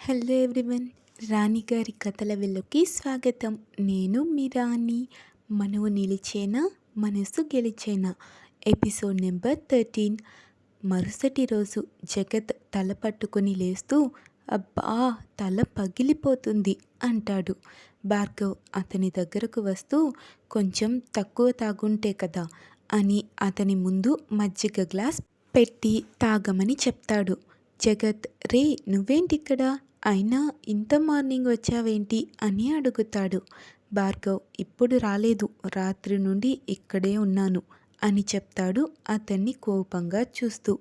Hello everyone, రాణి గారి కథల విల్లుకి స్వాగతం. నేను మీ రాణి. మనవు నిలిచేనా, మనసు గెలిచేనా. Episode number 13. మరుసటి రోజు జగత్ తల పట్టుకుని లేస్తూ, అబ్బా తల పగిలిపోతుంది అంటాడు. భార్గవ్ అతని దగ్గరకు వస్తూ, కొంచెం తక్కువ తాగుంటే కదా అని అతని ముందు మజ్జిగ గ్లాస్ పెట్టి తాగమని చెప్తాడు. జగత్, రే నువ్వేంటిక్కడ, అయినా ఇంత మార్నింగ్ వచ్చావేంటి అని అడుగుతాడు. భార్గవ్, ఇప్పుడు రాలేదు, రాత్రి నుండి ఇక్కడే ఉన్నాను అని చెప్తాడు అతన్ని కోపంగా చూస్తూ.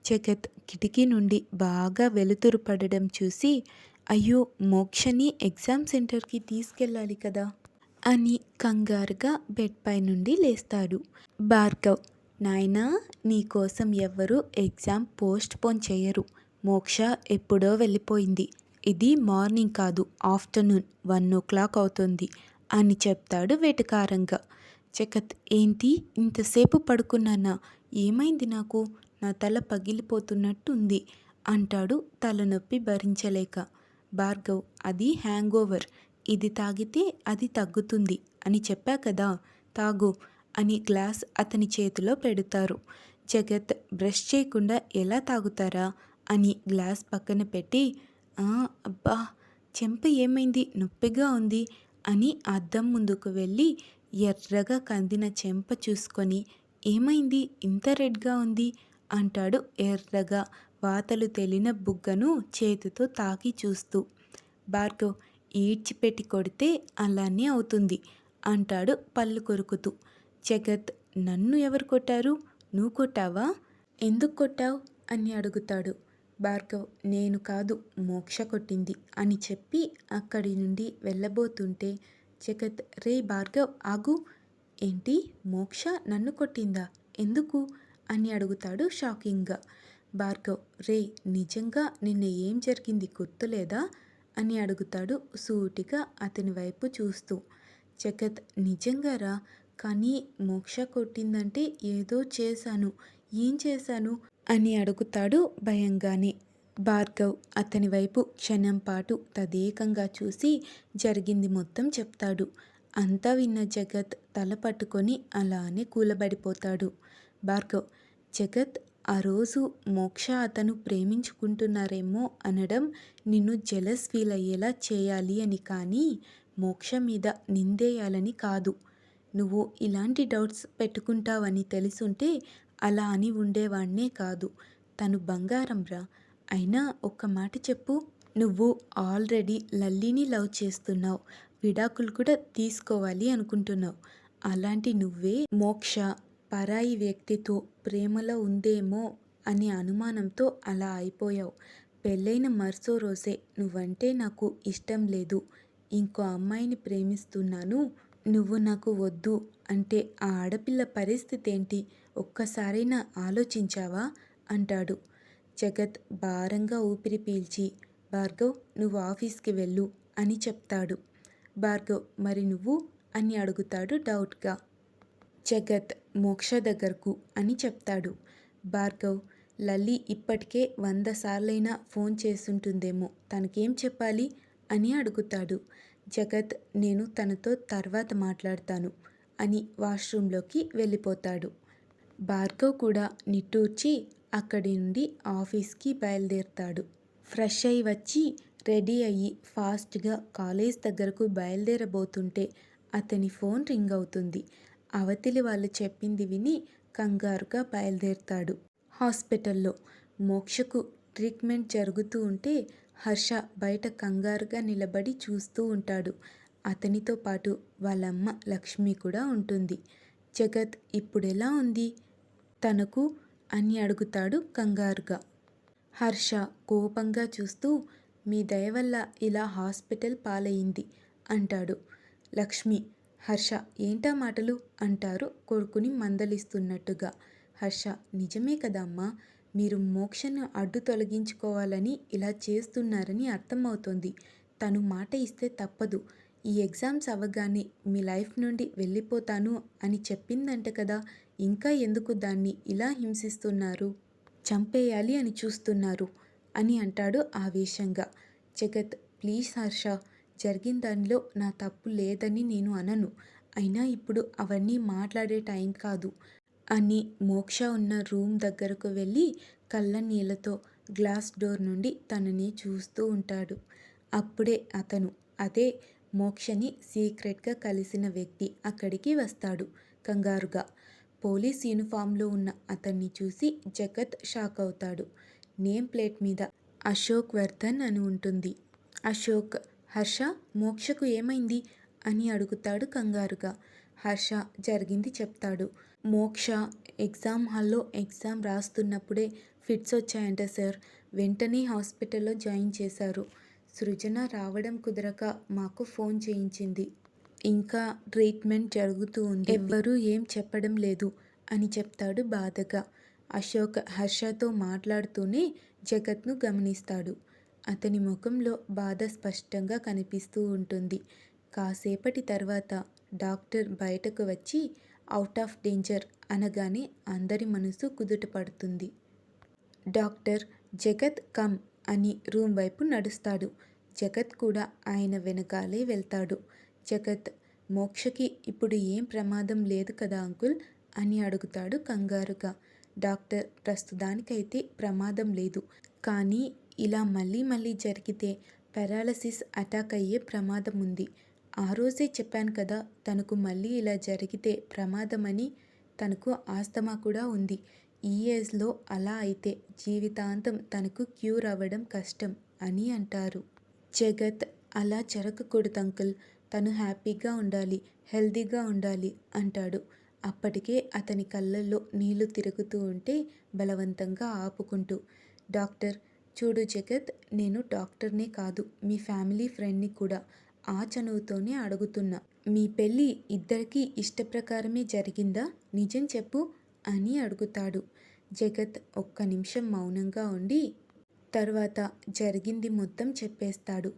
జగత్ కిటికీ నుండి బాగా వెలుతురు పడడం చూసి, అయ్యో మోక్షని ఎగ్జామ్ సెంటర్కి తీసుకెళ్ళాలి కదా అని కంగారుగా బెడ్ పై నుండి లేస్తాడు. భార్గవ్, నాయనా నీకోసం ఎవ్వరూ ఎగ్జామ్ పోస్ట్ పోన్ చేయరు. మోక్ష ఎప్పుడో వెళ్ళిపోయింది. ఇది మార్నింగ్ కాదు, ఆఫ్టర్నూన్ 1 o'clock అవుతుంది అని చెప్తాడు వెటకారంగా. జగత్, ఏంటి ఇంతసేపు పడుకున్నానా, ఏమైంది నాకు, నా తల పగిలిపోతున్నట్టుంది అంటాడు తలనొప్పి భరించలేక. భార్గవ్, అది హ్యాంగ్ ఓవర్, ఇది తాగితే అది తగ్గుతుంది అని చెప్పా కదా, తాగు అని గ్లాస్ అతని చేతిలో పెడతారు. జగత్ బ్రష్ చేయకుండా ఎలా తాగుతారా అని గ్లాస్ పక్కన పెట్టి, అబ్బా చెంప ఏమైంది, నొప్పిగా ఉంది అని అద్దం ముందుకు వెళ్ళి ఎర్రగా కందిన చెంప చూసుకొని, ఏమైంది ఇంత రెడ్గా ఉంది అంటాడు ఎర్రగా వాతలు తేలిన బుగ్గను చేతితో తాకి చూస్తూ. భార్గవ్, ఈడ్చిపెట్టి కొడితే అలానే అవుతుంది అంటాడు పళ్ళు కొరుకుతూ. జగత్, నన్ను ఎవరు కొట్టారు, నువ్వు కొట్టావా, ఎందుకు కొట్టావు అని అడుగుతాడు. భార్గవ్, నేను కాదు మోక్ష కొట్టింది అని చెప్పి అక్కడి నుండి వెళ్ళబోతుంటే జగత్, రే భార్గవ్ ఆగు. ఏంటి, మోక్ష నన్ను కొట్టిందా, ఎందుకు అని అడుగుతాడు షాకింగ్గా. భార్గవ్, రే నిజంగా నిన్న ఏం జరిగింది గుర్తులేదా అని అడుగుతాడు సూటిగా అతని వైపు చూస్తూ. జగత్, నిజంగారా, కానీ మోక్ష కొట్టిందంటే ఏదో చేశాను, ఏం చేశాను అని అడుగుతాడు భయంగానే. భార్గవ్ అతని వైపు క్షణం పాటు తదేకంగా చూసి జరిగింది మొత్తం చెప్తాడు. అంతా విన్న జగత్ తల పట్టుకొని అలానే కూలబడిపోతాడు. భార్గవ్, జగత్, ఆ రోజు మోక్ష అతను ప్రేమించుకుంటున్నారేమో అనడం నిన్ను జెలస్ ఫీల్ అయ్యేలా చేయాలి అని, కానీ మోక్ష మీద నిందేయాలని కాదు. నువ్వు ఇలాంటి డౌట్స్ పెట్టుకుంటావని తెలుసుంటే అలా అని ఉండేవాణ్ణే కాదు. తను బంగారంరా. అయినా ఒక్క మాట చెప్పు, నువ్వు ఆల్రెడీ లల్లిని లవ్ చేస్తున్నావు, విడాకులు కూడా తీసుకోవాలి అనుకుంటున్నావు. అలాంటి నువ్వే మోక్ష పరాయి వ్యక్తితో ప్రేమలో ఉందేమో అనే అనుమానంతో అలా అయిపోయావు. పెళ్ళైన మరుసో రోజే నువ్వంటే నాకు ఇష్టం లేదు, ఇంకో అమ్మాయిని ప్రేమిస్తున్నాను, నువ్వు నాకు వద్దు అంటే ఆ ఆడపిల్ల పరిస్థితి ఏంటి, ఒక్కసారైనా ఆలోచించావా అంటాడు. జగత్ భారంగా ఊపిరి పీల్చి, భార్గవ్ నువ్వు ఆఫీస్కి వెళ్ళు అని చెప్తాడు. భార్గవ్, మరి నువ్వు అని అడుగుతాడు డౌట్గా. జగత్ మోక్ష దగ్గరకు అని చెప్తాడు. భార్గవ్, లల్లి ఇప్పటికే 100 సార్లైనా ఫోన్ చేసుంటుందేమో, తనకేం చెప్పాలి అని అడుగుతాడు. జగత్, నేను తనతో తర్వాత మాట్లాడతాను అని వాష్రూంలోకి వెళ్ళిపోతాడు. భార్గవ్ కూడా నిట్టూర్చి అక్కడి నుండి ఆఫీస్కి బయలుదేరతాడు. ఫ్రెష్ అయి వచ్చి రెడీ అయ్యి ఫాస్ట్గా కాలేజ్ దగ్గరకు బయలుదేరబోతుంటే అతని ఫోన్ రింగ్ అవుతుంది. అవతలి వాళ్ళు చెప్పింది విని కంగారుగా బయలుదేరతాడు. హాస్పిటల్లో మోక్షకు ట్రీట్మెంట్ జరుగుతూ ఉంటే హర్ష బయట కంగారుగా నిలబడి చూస్తూ ఉంటాడు. అతనితో పాటు వాళ్ళమ్మ లక్ష్మి కూడా ఉంటుంది. జగత్ ఇప్పుడెలా ఉంది తనకు అని అడుగుతాడు కంగారుగా. హర్ష కోపంగా చూస్తూ, మీ దయ వల్ల ఇలా హాస్పిటల్ పాలయ్యింది అంటాడు. లక్ష్మి, హర్ష ఏంటా మాటలు అంటారు కొడుకుని మందలిస్తున్నట్టుగా. హర్ష, నిజమే కదమ్మా, మీరు మోక్షను అడ్డు తొలగించుకోవాలని ఇలా చేస్తున్నారని అర్థమవుతోంది. తను మాట ఇస్తే తప్పదు, ఈ ఎగ్జామ్స్ అవ్వగానే మీ లైఫ్ నుండి వెళ్ళిపోతాను అని చెప్పిందంట కదా, ఇంకా ఎందుకు దాన్ని ఇలా హింసిస్తున్నారు, చంపేయాలి అని చూస్తున్నారు అని అంటాడు ఆవేశంగా. జగత్, ప్లీజ్ హర్ష, జరిగిన దానిలో నా తప్పు లేదని నేను అనను. అయినా ఇప్పుడు అవన్నీ మాట్లాడే టైం కాదు అని మోక్ష ఉన్న రూమ్ దగ్గరకు వెళ్ళి కళ్ళ నీళ్ళతో గ్లాస్ డోర్ నుండి తనని చూస్తూ ఉంటాడు. అప్పుడే అతను, అదే మోక్షని సీక్రెట్గా కలిసిన వ్యక్తి అక్కడికి వస్తాడు కంగారుగా. పోలీస్ యూనిఫామ్లో ఉన్న అతన్ని చూసి జగత్ షాక్ అవుతాడు. నేమ్ ప్లేట్ మీద అశోక్ వర్ధన్ అని ఉంటుంది. అశోక్, హర్ష, మోక్షకు ఏమైంది అని అడుగుతాడు కంగారుగా. హర్ష జరిగింది చెప్తాడు. మోక్ష ఎగ్జామ్ హాల్లో ఎగ్జామ్ రాస్తున్నప్పుడే ఫిట్స్ వచ్చాయంట సార్. వెంటనే హాస్పిటల్లో జాయిన్ చేశారు. సృజన రావడం కుదరక మాకు ఫోన్ చేయించింది. ఇంకా ట్రీట్మెంట్ జరుగుతూ ఉంది. ఎవ్వరూ ఏం చెప్పడం లేదు అని చెప్తాడు బాధగా. అశోక్ హర్షతో మాట్లాడుతూనే జగత్ను గమనిస్తాడు. అతని ముఖంలో బాధ స్పష్టంగా కనిపిస్తూ ఉంటుంది. కాసేపటి తర్వాత డాక్టర్ బయటకు వచ్చి అవుట్ ఆఫ్ డేంజర్ అనగానే అందరి మనసు కుదుట పడుతుంది. డాక్టర్, జగత్ కమ్ అని రూమ్ వైపు నడుస్తాడు. జగత్ కూడా ఆయన వెనకాలే వెళ్తాడు. జగత్, మోక్షకి ఇప్పుడు ఏం ప్రమాదం లేదు కదా అంకుల్ అని అడుగుతాడు కంగారుగా. డాక్టర్, ప్రస్తుతానికైతే ప్రమాదం లేదు. కానీ ఇలా మళ్ళీ మళ్ళీ జరిగితే పెరాలసిస్ అటాక్ అయ్యే ప్రమాదం ఉంది. ఆ రోజే చెప్పాను కదా తనకు మళ్ళీ ఇలా జరిగితే ప్రమాదమని. తనకు ఆస్తమా కూడా ఉంది. ఈ ఏజ్లో అలా అయితే జీవితాంతం తనకు క్యూర్ అవ్వడం కష్టం అని అంటారు. జగత్, అలా జరగకూడదు అంకుల్. తను హ్యాపీగా ఉండాలి, హెల్దీగా ఉండాలి అంటాడు. అప్పటికే అతని కళ్ళల్లో నీళ్లు తిరుగుతూ ఉంటే బలవంతంగా ఆపుకుంటూ, డాక్టర్, చూడు జగత్, నేను డాక్టర్నే కాదు మీ ఫ్యామిలీ ఫ్రెండ్ని కూడా. ఆ చనువుతోనే అడుగుతున్నా. మీ పెళ్ళి ఇద్దరికీ ఇష్టప్రకారమే జరిగిందా? నిజం చెప్పు అని అడుగుతాడు. జగత్ ఒక్క నిమిషం మౌనంగా ఉండి తర్వాత జరిగింది మొత్తం చెప్పేస్తాడు.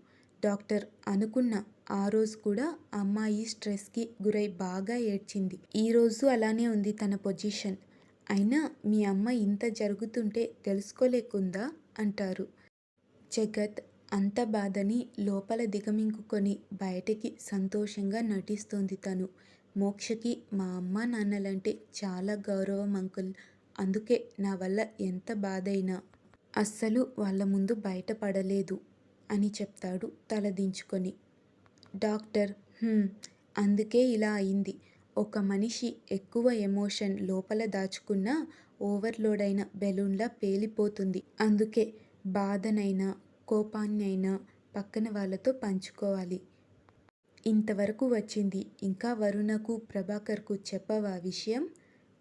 డాక్టర్, అనుకున్న ఆ రోజు కూడా అమ్మాయి స్ట్రెస్కి గురై బాగా ఏడ్చింది. ఈరోజు అలానే ఉంది తన పొజిషన్. అయినా మీ అమ్మ ఇంత జరుగుతుంటే తెలుసుకోలేకుందా అంటారు. జగత్ అంత బాధని లోపల దిగమింగుకొని బయటికి సంతోషంగా నటిస్తోంది తను. మోక్షకి మా అమ్మ నాన్నలంటే చాలా గౌరవం అంకుల్. అందుకే నా వల్ల ఎంత బాధైనా అస్సలు వాళ్ళ ముందు బయటపడలేదు అని చెప్తాడు తలదించుకొని. డాక్టర్, అందుకే ఇలా అయింది. ఒక మనిషి ఎక్కువ ఎమోషన్ లోపల దాచుకున్నా ఓవర్లోడ్ అయిన బెలూన్లా పేలిపోతుంది. అందుకే బాధనైనా కోపాన్నైనా పక్కన వాళ్ళతో పంచుకోవాలి. ఇంతవరకు వచ్చింది, ఇంకా వరుణకు ప్రభాకర్కు చెప్పవా విషయం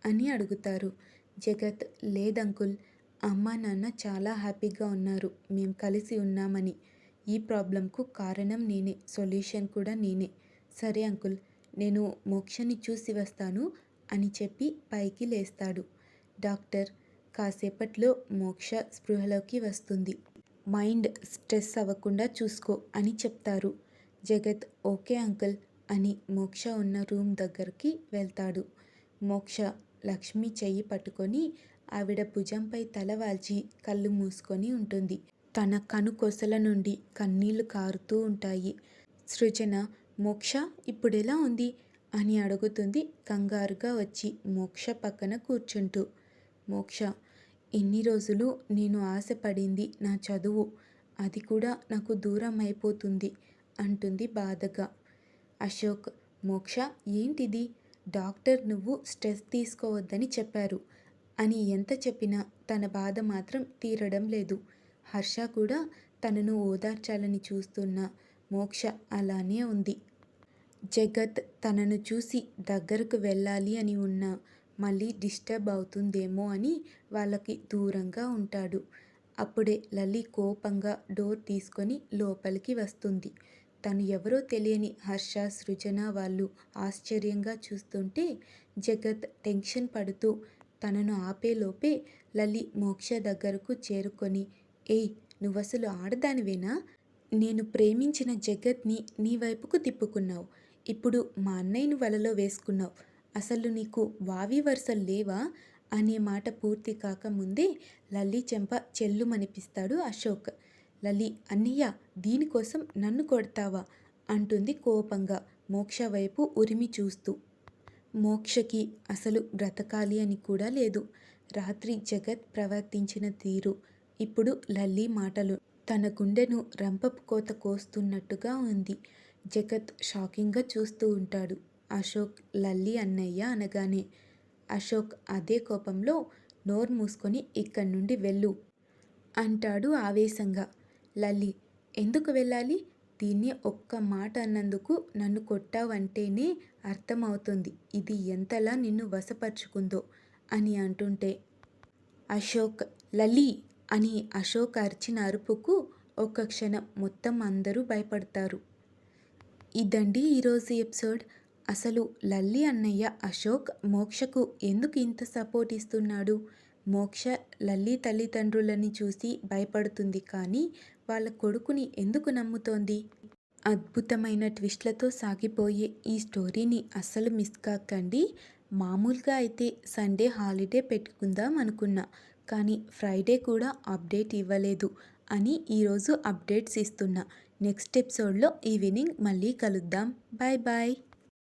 అని అడుగుతారు. జగత్, లేదంకుల్, అమ్మా నాన్న చాలా హ్యాపీగా ఉన్నారు మేం కలిసి ఉన్నామని. ఈ ప్రాబ్లంకు కారణం నేనే, సొల్యూషన్ కూడా నేనే. సరే అంకుల్, నేను మోక్షని చూసి వస్తాను అని చెప్పి పైకి లేస్తాడు. డాక్టర్, కాసేపట్లో మోక్ష స్పృహలోకి వస్తుంది. మైండ్ స్ట్రెస్ అవ్వకుండా చూసుకో అని చెప్తారు. జగత్ ఓకే అంకుల్ అని మోక్ష ఉన్న రూమ్ దగ్గరికి వెళ్తాడు. మోక్ష లక్ష్మి చెయ్యి పట్టుకొని ఆవిడ భుజంపై తల వాల్చి కళ్ళు మూసుకొని ఉంటుంది. తన కనుకొసల నుండి కన్నీళ్లు కారుతూ ఉంటాయి. సృజన, మోక్ష ఇప్పుడెలా ఉంది అని అడుగుతుంది కంగారుగా వచ్చి మోక్ష పక్కన కూర్చుంటూ. మోక్ష, ఇన్ని రోజులు నేను ఆశపడింది నా చదువు, అది కూడా నాకు దూరం అయిపోతుంది అంటుంది బాధగా. అశోక్, మోక్ష ఏంటిది? డాక్టర్ నువ్వు స్ట్రెస్ తీసుకోవద్దని చెప్పారు అని ఎంత చెప్పినా తన బాధ మాత్రం తీరడం లేదు. హర్ష కూడా తనను ఓదార్చాలని చూస్తున్న మోక్ష అలానే ఉంది. జగత్ తనను చూసి దగ్గరకు వెళ్ళాలి అని ఉన్నా మళ్ళీ డిస్టర్బ్ అవుతుందేమో అని వాళ్ళకి దూరంగా ఉంటాడు. అప్పుడే లలి కోపంగా డోర్ తీసుకొని లోపలికి వస్తుంది. తను ఎవరో తెలియని హర్ష, సృజన వాళ్ళు ఆశ్చర్యంగా చూస్తుంటే జగత్ టెన్షన్ పడుతూ తనను ఆపేలోపే లలి మోక్ష దగ్గరకు చేరుకొని, ఏయ్, నువ్వసలు ఆడదానివేనా? నేను ప్రేమించిన జగత్ని నీ వైపుకు తిప్పుకున్నావు. ఇప్పుడు మా అన్నయ్యను వలలో వేసుకున్నావు. అసలు నీకు వావి వరుసలు లేవా అనే మాట పూర్తి కాకముందే లల్లి చెంప చెల్లుమనిపిస్తాడు అశోక్. లలి అన్నయ్య దీనికోసం నన్ను కొడతావా అంటుంది కోపంగా మోక్ష వైపు ఉరిమి చూస్తూ. మోక్షకి అసలు బ్రతకాలి అని కూడా లేదు. రాత్రి జగత్ ప్రవర్తించిన తీరు, ఇప్పుడు లల్లి మాటలు తన గుండెను రంపపు కోత కోస్తున్నట్టుగా ఉంది. జగత్ షాకింగ్గా చూస్తూ ఉంటాడు. అశోక్ లల్లి అన్నయ్య అనగానే అశోక్ అదే కోపంలో నోరు మూసుకొని ఇక్కడి నుండి వెళ్ళు అంటాడు ఆవేశంగా. లల్లి ఎందుకు వెళ్ళాలి? దీన్ని ఒక్క మాట అన్నందుకు నన్ను కొట్టావంటేనే అర్థమవుతుంది ఇది ఎంతలా నిన్ను వశపరుచుకుందో అని అంటుంటే అశోక్ లలి అని అశోక్ అరిచిన అరుపుకు ఒక్క క్షణం మొత్తం అందరూ భయపడతారు. ఇదండి ఈరోజు ఎపిసోడ్. అసలు లల్లి అన్నయ్య అశోక్ మోక్షకు ఎందుకు ఇంత సపోర్ట్ ఇస్తున్నాడు? మోక్ష లల్లి తల్లిదండ్రులని చూసి భయపడుతుంది కానీ వాళ్ళ కొడుకుని ఎందుకు నమ్ముతోంది? అద్భుతమైన ట్విస్ట్లతో సాగిపోయే ఈ స్టోరీని అస్సలు మిస్ కాకండి. మామూలుగా అయితే సండే హాలిడే పెట్టుకుందాం అనుకున్నా, కానీ ఫ్రైడే కూడా అప్డేట్ ఇవ్వలేదు అని ఈరోజు అప్డేట్స్ ఇస్తున్నా. నెక్స్ట్ ఎపిసోడ్లో ఈవినింగ్ మళ్ళీ కలుద్దాం. Bye bye.